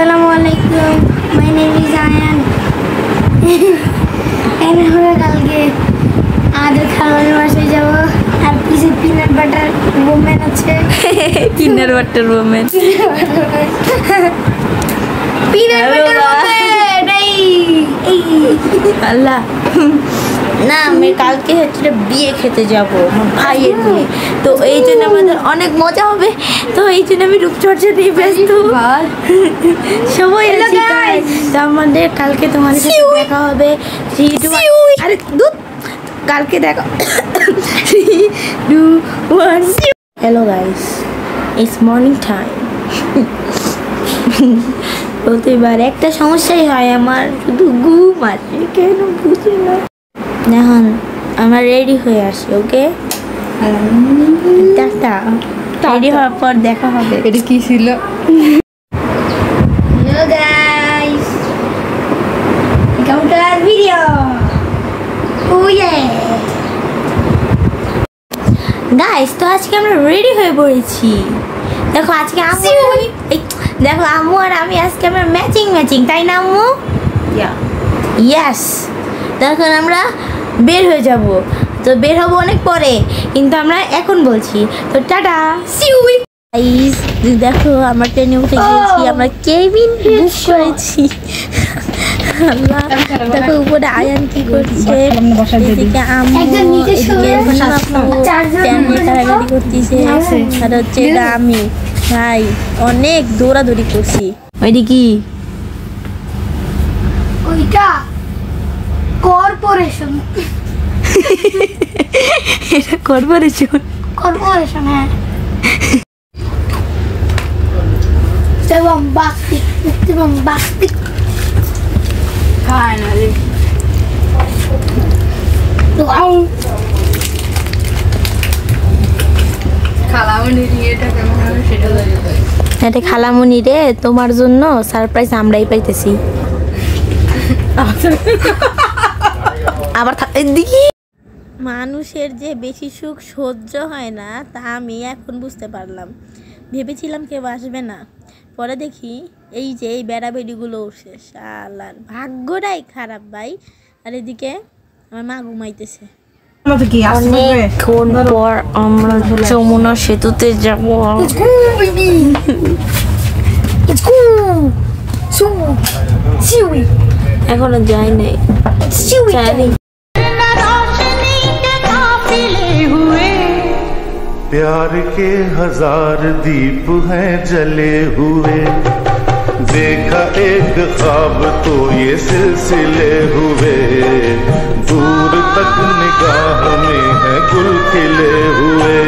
Assalamualaikum. My name is Ayan. And আমরা কালকে আমাদের খালার বাসায় যাব আর পিছে পিনাট বাটার ওমেন আছে peanut butter women peanut butter women এই আল্লাহ না আমি কালকে হচ্ছে বিয়ে খেতে যাব আমার ভাইয়ের বিয়ে তো এই জন্য আমাদের অনেক মজা হবে তো এই জন্য আমি রূপচর্চা নিয়ে ব্যস্ত সবাই আছি তো আমাদের কালকে তোমাদের সাথে দেখা হবে আরে দুধ কালকে দেখা 3, 2, 1 hello guys it's morning time বলতে এবার একটা সমস্যাই হয় আমার শুধু ঘুম আসে কেন বুঝি না এখন আমার রেডি হয়ে আসি ওকে টাটা রেডি হওয়ার পর দেখা হবে এটা কি ছিল Hello guys, welcome to our video. Oh yeah. Guys তো আজকে আমরা রেডি হয়ে পড়েছি দেখো আজকে দেখো আম্মু আর আমি আজকে আমরা ম্যাচিং তাই না আম্মু ইয়েস দেখো আমরা বের হয়ে যাব তো বের হবো অনেক পরে কিন্তু আমরা এখন বলছি তো টাটা সিউই গাইস দেখো আমরা ট্রেনে উঠে গিয়েছি আমরা কেবিন বুক করেছি আল্লাহ দেখো উপরে আয়ান কি করছে এদিকে আম্মু এদিকে কারাগারি করতেছে আর হচ্ছে আমি ভাই অনেক দৌড়াদৌড়ি করছি ওইটি কি ওইটা কর্পোরেশন এটা কর্পোরেশন হ্যাঁ bombastic ফাইনালি খালামণি এটা কেমন হবে সেটা জানি এটা খালামণি রে তোমার জন্য সারপ্রাইজ আমরাই পাইতেছি আবার দেখি মানুষের যে বেশি সুখ সহ্য হয় না তা আমি এখন বুঝতে পারলাম ভেবেছিলাম কেউ আসবে না পরে দেখি এই যে এই বেড়াবেড়িগুলো উঠছে শালার ভাগ্যটাই খারাপ ভাই আর এদিকে আমার মা ঘুমাইতেছে অনেকক্ষণ পর আমরা যমুনা সেতুতে যাবো এখনো যাই নাই জানি प्यार के 1000 दीप हैं जले हुए देखा एक ख्वाब तो ये सिलसिले हुए दूर तक निगाह में है गुल खिले हुए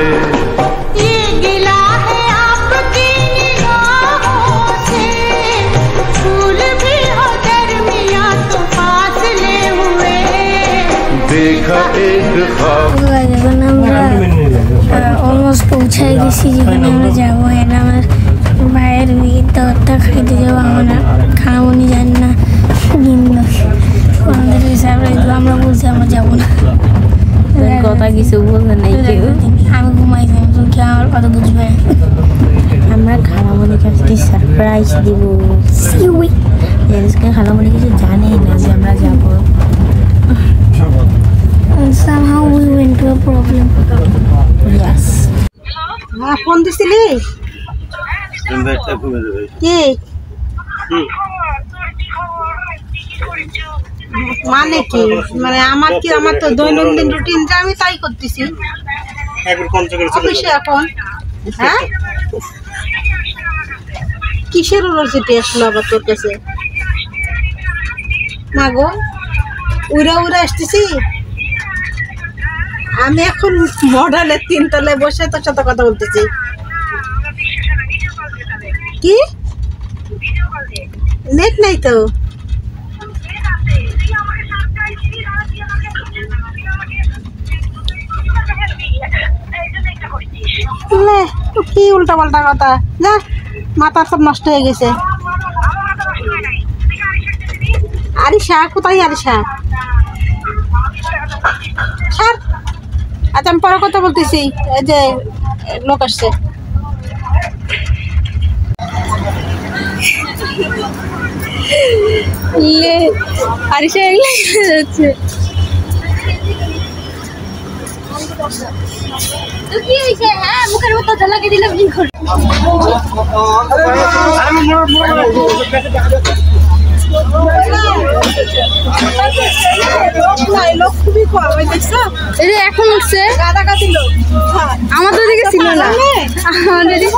ये गिला है आपकी निगाहों से फूल भी हो दरमिया तो फासले हुए देखा एक ख्वाब অলমোস্ট পৌঁছে গেছি যেখানে আমরা যাবো এটা আমার ভাইয়ের বিয়ে তো খাইতে যাবো আমরা খানামনি জানি না আমাদের সারপ্রাইজ আমরা বলছি আমরা যাবো না কথা কিছু বলতে নেই কেউ আমি ঘুমাইছি কি আমার কথা বুঝবে আমরা খালামণির কাছে সারপ্রাইজ দিব খালামণি কিছু জানে না যে আমরা যাবো somehow we went to a problem. Yes. Phone দিছিলি কি মানে কি মানে আমার তো দৈনন্দিন রুটিন যা আমি তাই করতেছি অফিসে এখন হ্যাঁ কিসের ইউনিভার্সিটি আসলো আবার তোর কাছে না গো উড়া আসতেছি আমি এখন মডেলের 3 তলায় বসে তোর সাথে কথা বলতেছি কি নেট নাই তো কি উল্টা পাল্টা কথা যা মাথা সব নষ্ট হয়ে গেছে আরিশা কোথায় আরিশা স্যার আচ্ছা আমি পরে কথা বলতেছি এই যে লোক আসছে ले আরিশা এগুলো যাচ্ছে তো কি হইছে হ্যাঁ মুখের মতো জ্বালা কে দিলাম কি করে লোক খুবই কম ওই দেখছো এই যে এখন উঠছে গাদাগাদি লোক আমাদের দিকে ছিল না আমাদের দিকে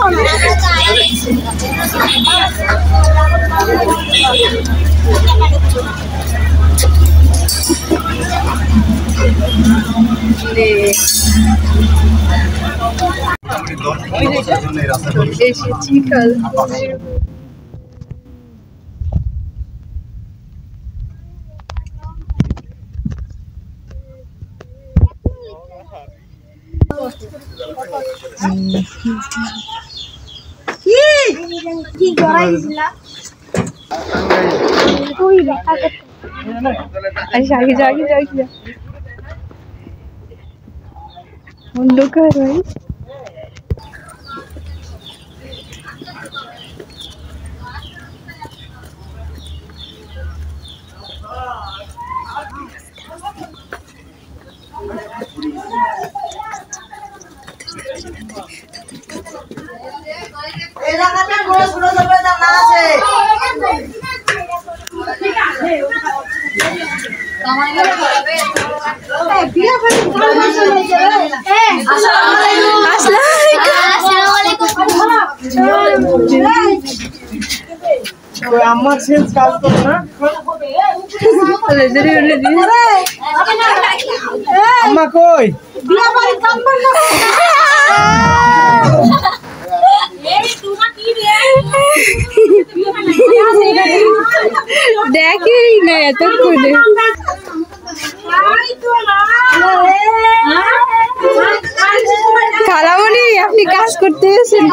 কি গড়াই দিলা তুই দেখা আচ্ছা আগে যা অন্ধকার ভাই আমার সেন্স কাজ করে না আম্মা কই বিয়া বাড়ি কাম করনা দেখি না এতক্ষণে খালামণি আপনি কাজ করতে এসেছেন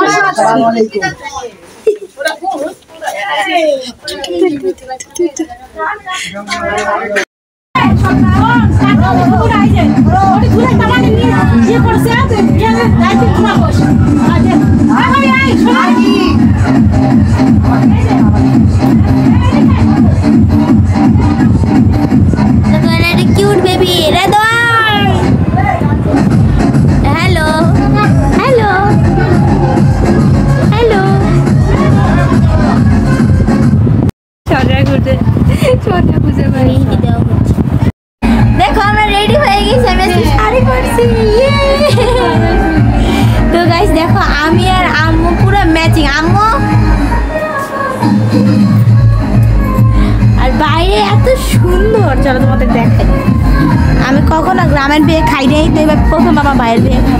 cute baby Redwan hello hello hello ছোটা বুঝে পারি দেখো আমরা রেডি হয়ে গেছি আমি আজকে শাড়ি পরছি তো গাইস দেখো আমি আর আম্মু পুরো ম্যাচিং আম্মু আর বাইরে এত সুন্দর চলো তোমাদের দেখাই আমি কখনো গ্রামের বিয়ে খাই নাই তো এবার প্রথম বাবা বাইরের বিয়ে খাই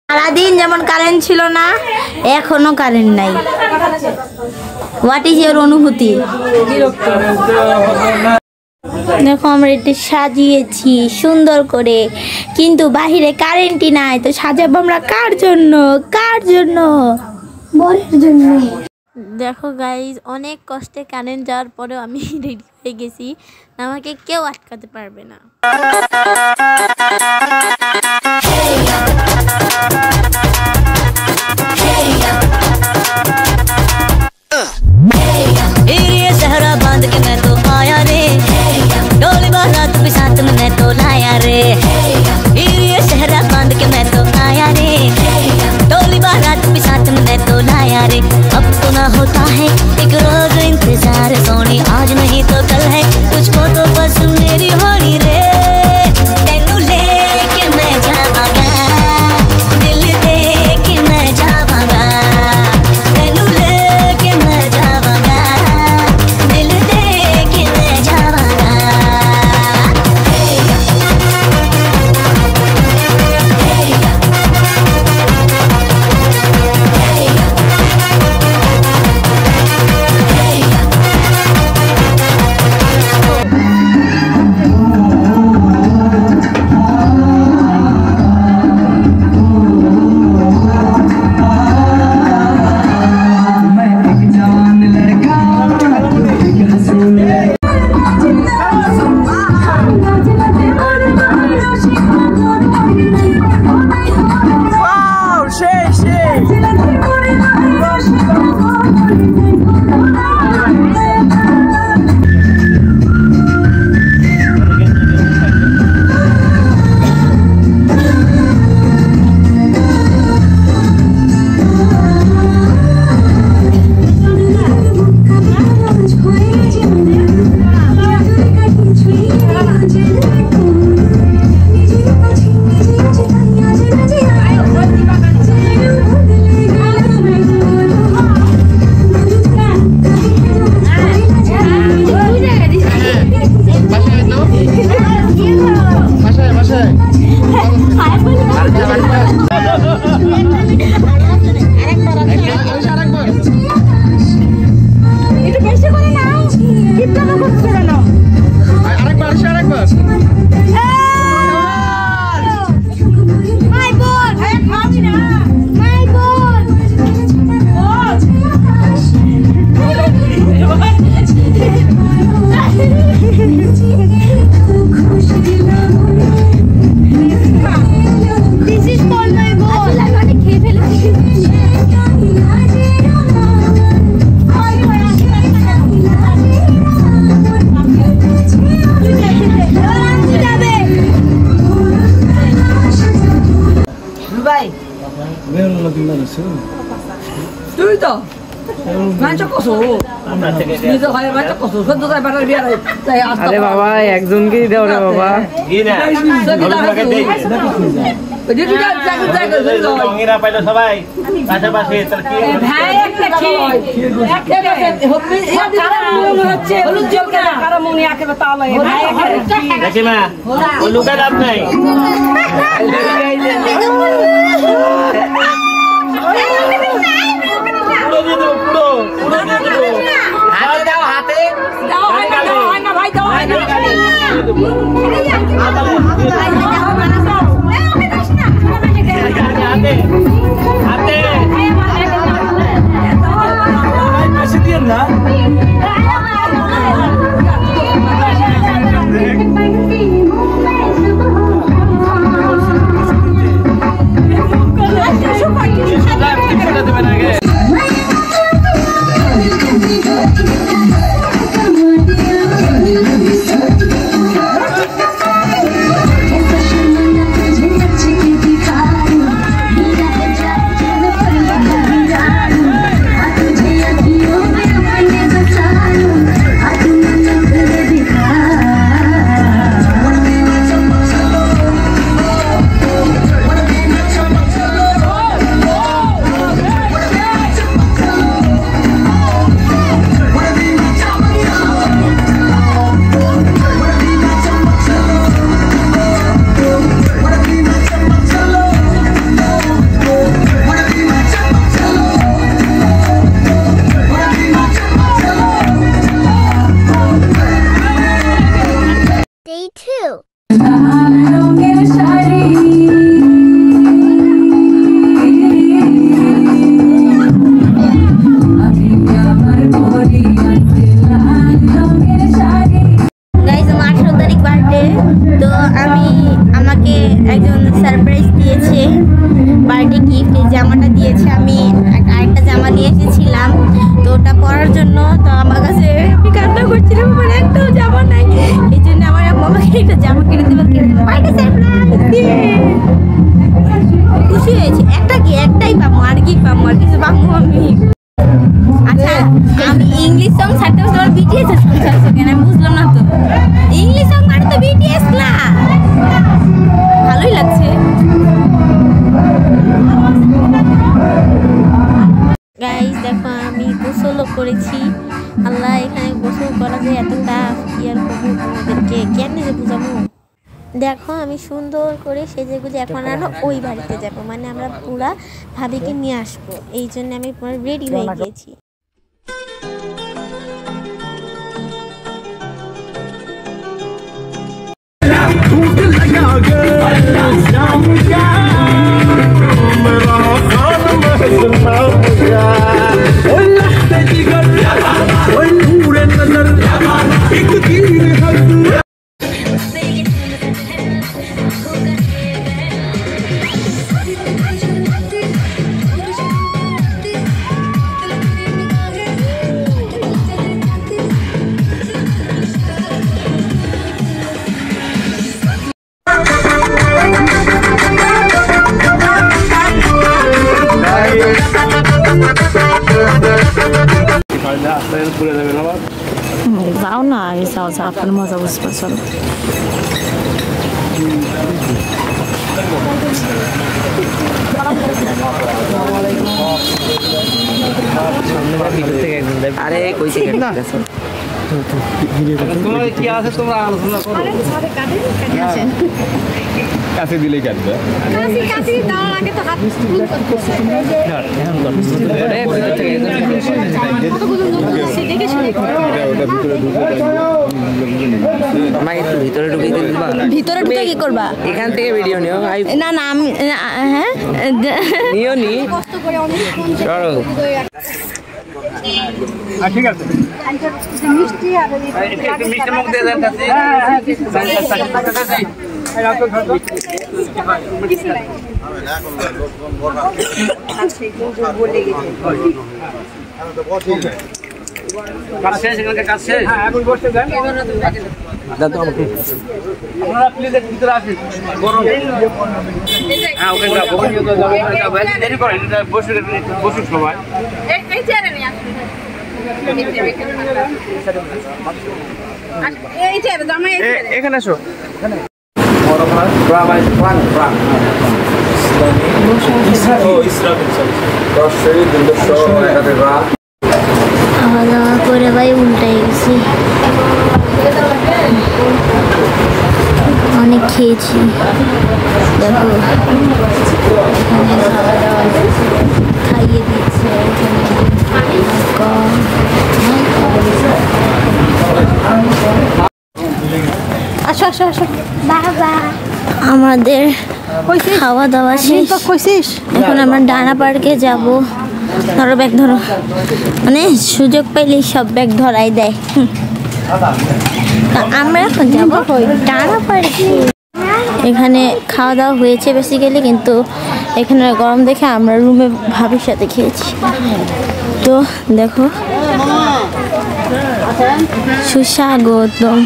সারাদিন যেমন কারেন্ট ছিল না এখনো কারেন্ট নাই হোয়াট ইজ ইওর অনুভূতি দেখো আমরা এটা সাজিয়েছি সুন্দর করে কিন্তু বাহিরে কারেন্টই নাই তো সাজাবো আমরা কার জন্য বরের জন্য দেখো গাইজ অনেক কষ্টে কারেন্ট যাওয়ার পরেও আমি রেডি হয়ে গেছি আমাকে কেউ আটকাতে পারবে না ये सहरा बांध के मैं तो आया रे डोली बारात भी साथ में मैं तो लाया रे ये सहरा बांध के मैं तो आया रे डोली बारात भी साथ में मैं तो लाया रे अब तो ना होता है एक रोज इंतजार सोनी आज नहीं तो कल है तुझको तो बस मेरी होनी रे तेनू लेके मैं जावांगा दिल दे के मैं जावांगा तेनू लेके मैं जावांगा दिल दे के मैं जावांगा তুই তো আরে বাবা একজনকেই দাও রে বাবা সবাই পাশাপাশি লুকা লাভ নাই জামাটা দিয়েছে আমি আরেকটা জামা নিয়ে এসেছিলাম তো ওটা পরার জন্য তো আমার কাছে আমি কান্না করছিলাম আমার একটাও জামা নাই এই জন্য আমার আমাকে একটা জামা কিনে দেবো খুশি হয়েছে একটাই পাবো আর কি পাবো আর কিছু পাবো আমি আচ্ছা আমি ইংলিশ সং ছাড়তে তোমার বিটিএস সং ছাড়ছো কেন আমি বুঝলাম না তো ইংলিশ সং মানে তো বিটিএস না ভালোই লাগছে গাইস দেখো আমি গোসলও করেছি আল্লাহ এখানে গোসল করা যায় এতটা কি আর করবো তোমাদেরকে কেমনে যে বুঝাবো দেখো আমি সুন্দর করে সেজে গুজে এখন আমরা ওই বাড়িতে যাবো মানে আমরা পুরা ভাবিকে নিয়ে আসবো এই জন্য আমি পুরো রেডি হয়ে গিয়েছি যাও না আগে যাও যাও আপনার মজা বুঝবো চলো আরে কই থেকে কি আছে তোমরা আলোচনা করো কাছে দিলেই কাটবে কাছে দেওয়ার আগে তো হাত ভিতরে ঢুকে কি করবা এখান থেকে ভিডিও নিও না না আমি হ্যাঁ নিও নি চলো ঠিক আছে মিষ্টি আর মিষ্টি মুখ দিয়ে দেন কাছে আপনারা প্লিজ ভিতরে আসেন গরম হ্যাঁ ওকে যাবো দেরি করে বসে সবাই এই চেয়ারে নিয়ে আসুন এই চেয়ারে জামাই এখানে আসো খাওয়া দাওয়া করে ভাই উল্টাই গেছি, অনেক খেয়েছি। দেখো এখানে খাওয়া দাওয়া খাইয়ে দিচ্ছে, আসো আসো আসো। বাবা আমাদের খাওয়া দাওয়া শেষ। এখন আমরা ডানা পার্কে যাব। ধরো ব্যাগ ধরো, মানে সুযোগ পেলেই সব ব্যাগ ধরাই দেয়। আমরা এখন যাবো ডানা পার্কে। এখানে খাওয়া দাওয়া হয়েছে বেসিক্যালি, কিন্তু এখানে গরম দেখে আমরা রুমে ভাবির সাথে খেয়েছি। তো দেখো সুস্বাগতম।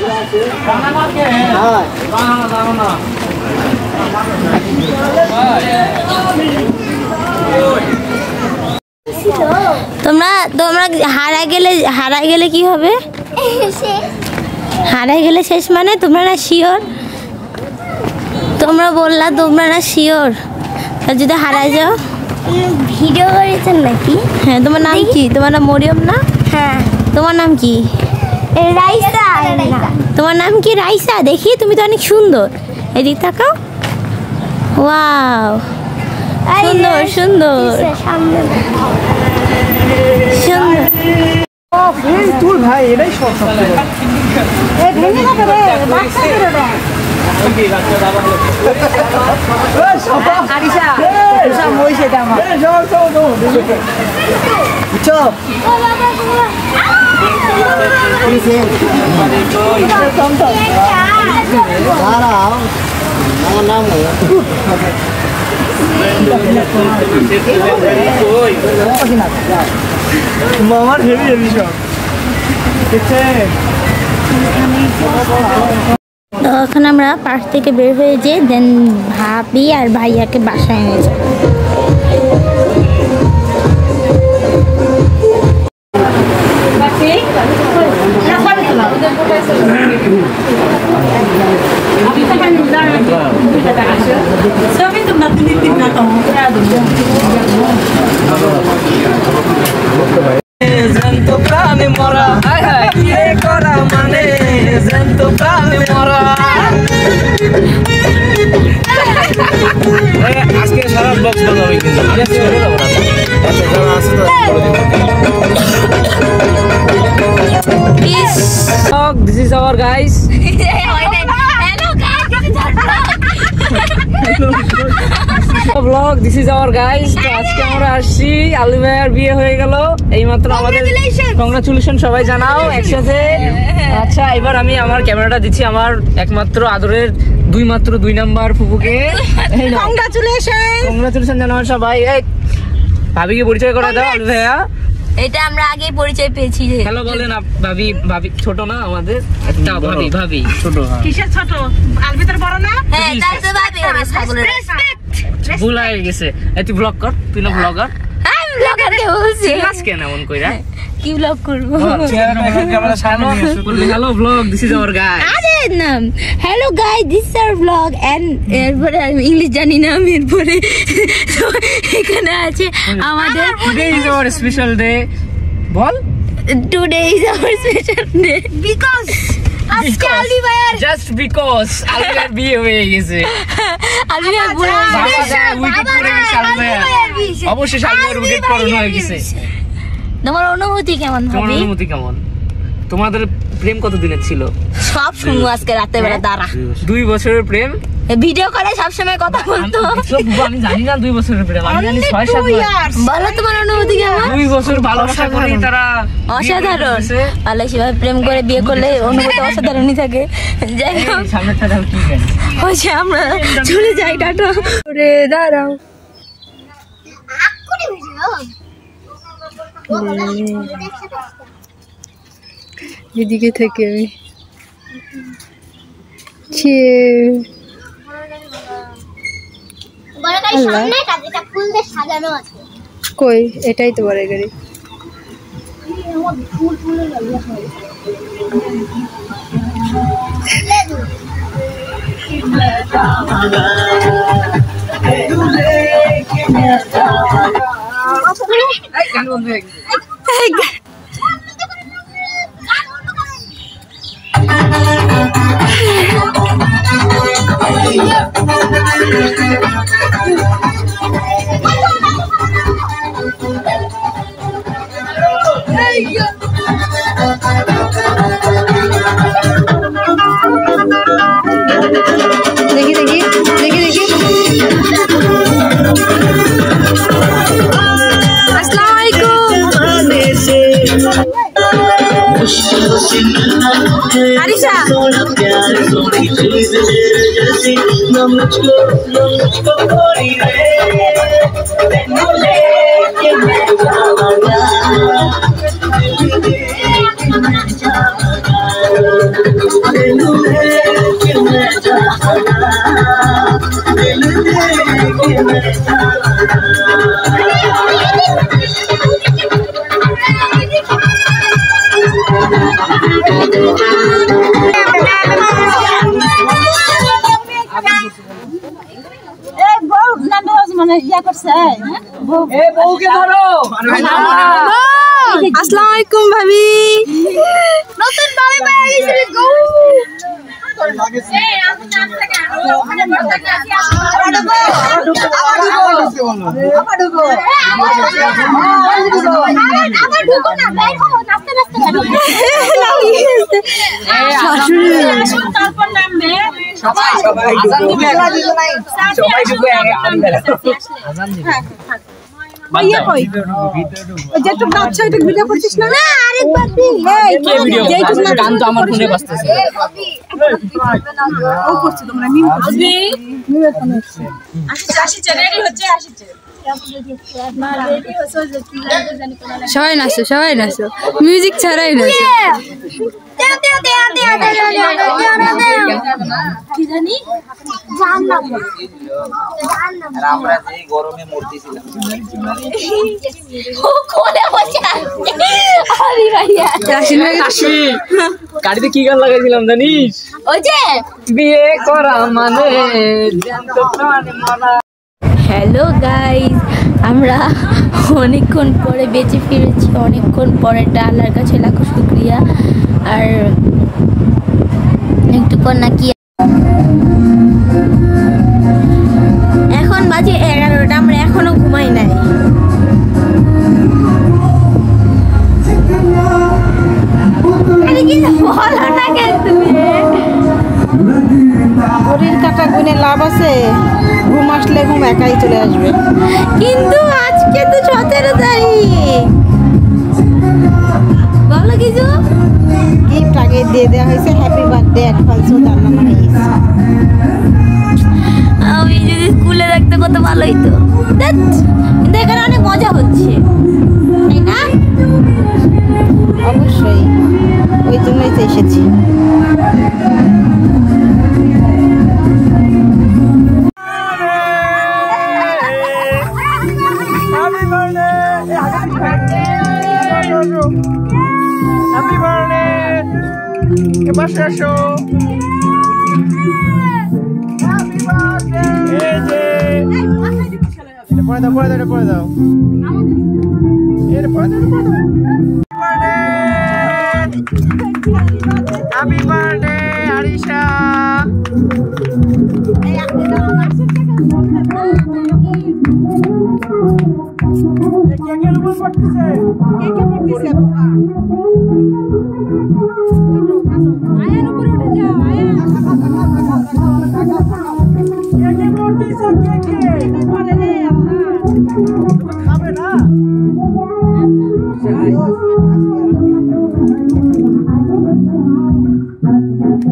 তোমরা তোমরা হারাই গেলে কি হবে? হারাই গেলে শেষ মানে তোমরা না শিওর? তোমরা বললা তোমরা না শিওর, যদি হারাই যাও? ভিডিও করেছেন নাকি? হ্যাঁ। তোমার নাম কি? তোমার নাম মরিয়ম না? হ্যাঁ। তোমার নাম কি? রাইসা। তোমার নাম কি? রাইসা। দেখি তুমি তো অনেক সুন্দর, এদিক তাকাও। ওয়াও, সুন্দর সুন্দর সুন্দর। তুই ভাই এটাই সব মামার হেভি হেভি সব। তো এখন আমরা পার্ক থেকে বের হয়ে যে দেন ভাবি আর ভাইয়াকে বাসায় নিয়ে যাবো। জ্যান্ত প্রাণে মরা করা মানে জ্যান্ত প্রাণে মরা। আজকে সারা বক্স বানাবে কিন্তু this is our guys. vlog this is our guys. তো আজকে আমরা আসছি, আলু ভাইয়ার বিয়ে হয়ে গেল এইমাত্র। আমাদের কংগ্রাচুলেশন সবাই জানাও একসাথে। আচ্ছা এবার আমি আমার ক্যামেরাটা দিচ্ছি আমার একমাত্র আদরের দুই নাম্বার ফুপুকে। কংগ্রাচুলেশন জানাও সবাই। ভাবিকে পরিচয় করে দাও আলু ভাইয়া। এটা আমরা আগে পরিচয় পেয়েছি। হ্যালো বলেন ভাবি। ভাবি ছোট না আমাদের একটা ভাবি ছোট। কিসের ছোট? আলবিতার বড় না? হ্যাঁ তাই তো ভাবি হবে ছাগলের। ভুল হয়ে গেছে। তুই ব্লগ কর, তুই না ব্লগার। আমি ব্লগার কে বলছি? সিরিয়াস কেন এমন কইরা? কি ব্লগ করব? Hello vlog this is our guys. আরে না, hello guys this is our vlog and এরপরে আমি ইংলিশ জানি না। আমি এরপরে এখানে আছে আমাদের today is our special day. Ball today is our special day because আজকে আলবি ভাইয়ার জাস্ট বিকজ আলবি ভাইয়ার বিয়ে হয়ে গেছে। আলবি ভাই বুড়ো বাবা যা উইকেট পড়ে গেছে আলবি ভাইয়ার। অবশ্যই আলবি ভাইয়ার উইকেট পড়ানো হয়ে গেছে। তোমার অনুভূতি কেমন তোমার ভাবি? অনুভূতি কেমন? তোমাদের প্রেম কত দিনের ছিল? সব শুনবো আজকে রাতে বেলা। দাঁড়া, 2 বছরের প্রেম। ভিডিও করে সবসময় কথা বলতো। আমি জানি না 2 বছরের প্রেম, আমি জানি 6-7 মাস। বলো তোমার অনুভূতি কেমন? 2 বছর ভালোবাসা করে তারা অসাধারণ। ভালো সেভাবে প্রেম করে বিয়ে করলে অনুভূতি অসাধারণই থাকে। যাই হোক সামনেটা দাও কি জানি। হচ্ছে আমরা চলে যাই। টাটা করে দাঁড়াও। এদিকে থেকে আমি বড় গাড়ির সামনে কাজটা ফুল দিয়ে সাজানো আছে। কই এটাই তো বড় গাড়ি। ফুল ফুলে লাগিয়ে হয়। देखी देखी देखी देखी अस्सलाम वालेकुम आरिशा अस्सलाम वालेकुम भाभी नতুন ভাবি পেয়ে গেছি গো ভাইয়া কই যেটুক নাচ এটা ভিডিও করছিস না আরেকবার দিন এই কে ভিডিও যেটুক না গান তো আমার ফোনে বাজতেছে ও করছে তোমরা মিম করছিস মিম এখানে আসিছে রেডি হচ্ছে আসিছে সবাই নাচো মিউজিক ছাড়াই নাচো কি জানি জানলাম আমরা যে গরমে মরতেছিলাম ও কোলে বসে আরে ভাইয়া গাড়িতে কি গান লাগাইছিলাম জানিস? ওই যে বিয়ে করা মানে জ্যান্ত প্রাণে মরা। হ্যালো গাইস, আমরা অনেকক্ষণ পরে বেঁচে ফিরেছি, অনেকক্ষণ পরে আল্লাহর কাছে লাখো শুকরিয়া। আর একটুক্ষণ নাকি এখন বাজে 11টা, আমরা এখনো ঘুমাই নাই। ঘড়ির কাটা গুনে লাভ আছে, ঘুম আসলে ঘুম একাই চলে আসবে। কিন্তু আজকে তো 17 তারিখ, বলো কিছু। গিফট আগে দিয়ে দেওয়া হয়েছে, হ্যাপি বার্থডে অ্যাডভান্সও জানানো হয়েছে। আমি যদি স্কুলে থাকতে কত ভালো হইতো। কিন্তু এখানে অনেক মজা হচ্ছে, তাই না? অবশ্যই, ওই জন্যই তো এসেছি। হ্যাপি বার্থডে, এবার শেষো। হ্যাপি বার্থডে, এই যে এটা পড়ে দাও, এটা পড়ে দাও, এটা পড়ে দাও। Happy birthday Arisha.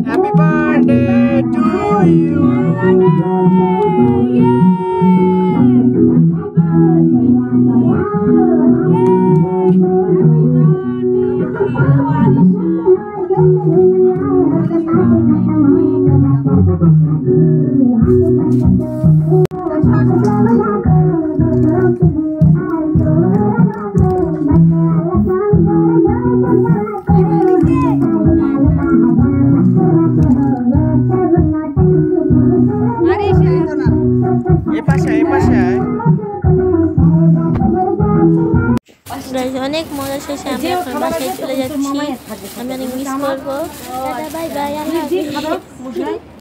Happy birthday to you. অনেক মজা শেষে আমি এখন বাসায় চলে যাচ্ছি। আমি অনেক মিস করবো। Bye bye.